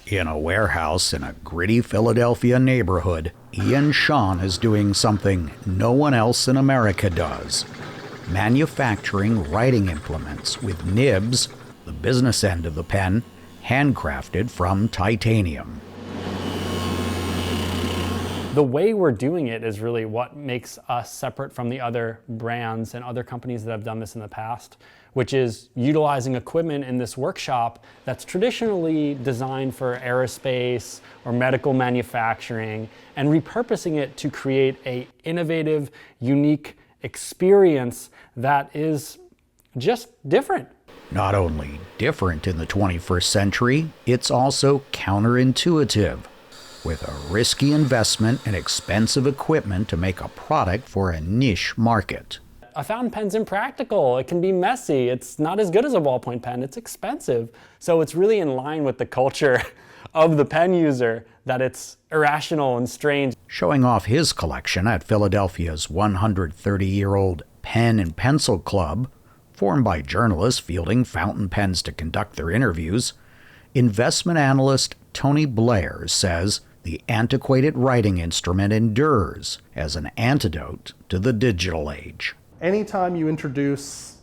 In a warehouse in a gritty Philadelphia neighborhood, Ian Sean is doing something no one else in America does: manufacturing writing implements with nibs, the business end of the pen, handcrafted from titanium. The way we're doing it is really what makes us separate from the other brands and other companies that have done this in the past, which is utilizing equipment in this workshop that's traditionally designed for aerospace or medical manufacturing, and repurposing it to create an innovative, unique experience that is just different. Not only different in the 21st century, it's also counterintuitive. With a risky investment and expensive equipment to make a product for a niche market. A fountain pen's impractical, it can be messy, it's not as good as a ballpoint pen, it's expensive. So it's really in line with the culture of the pen user that it's irrational and strange. Showing off his collection at Philadelphia's 130-year-old Pen and Pencil Club, formed by journalists fielding fountain pens to conduct their interviews, investment analyst Tony Blair says the antiquated writing instrument endures as an antidote to the digital age. Anytime you introduce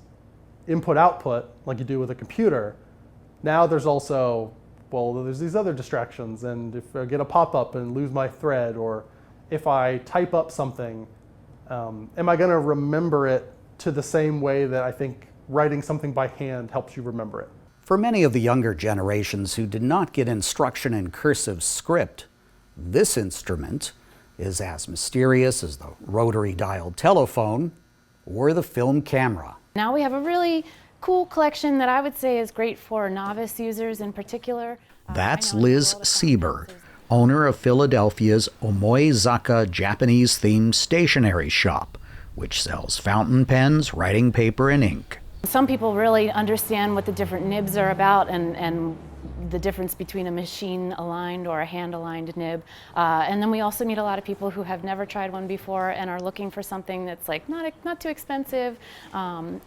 input-output, like you do with a computer, now there's also, there's these other distractions, and if I get a pop-up and lose my thread, or if I type up something, am I going to remember it to the same way that I think writing something by hand helps you remember it? For many of the younger generations who did not get instruction in cursive script, this instrument is as mysterious as the rotary dialed telephone or the film camera. Now we have a really cool collection that I would say is great for novice users in particular. That's Liz Sieber, owner of Philadelphia's Omoizaka Japanese-themed stationery shop, which sells fountain pens, writing paper, and ink. Some people really understand what the different nibs are about and the difference between a machine-aligned or a hand-aligned nib. And then we also meet a lot of people who have never tried one before and are looking for something that's like not too expensive,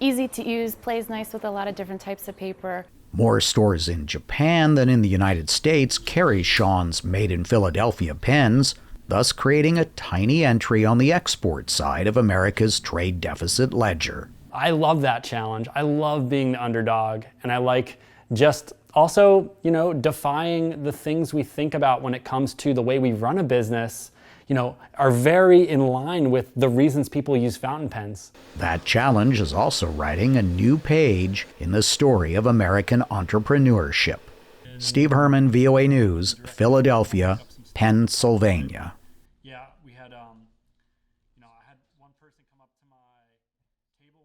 easy to use, plays nice with a lot of different types of paper. More stores in Japan than in the United States carry Sean's Made in Philadelphia pens, thus creating a tiny entry on the export side of America's trade deficit ledger. I love that challenge. I love being the underdog, and I like just also, defying the things we think about when it comes to the way we run a business, are very in line with the reasons people use fountain pens. That challenge is also writing a new page in the story of American entrepreneurship. Steve Herman, VOA News, Philadelphia, Pennsylvania. Yeah, we had, I had one person come up to my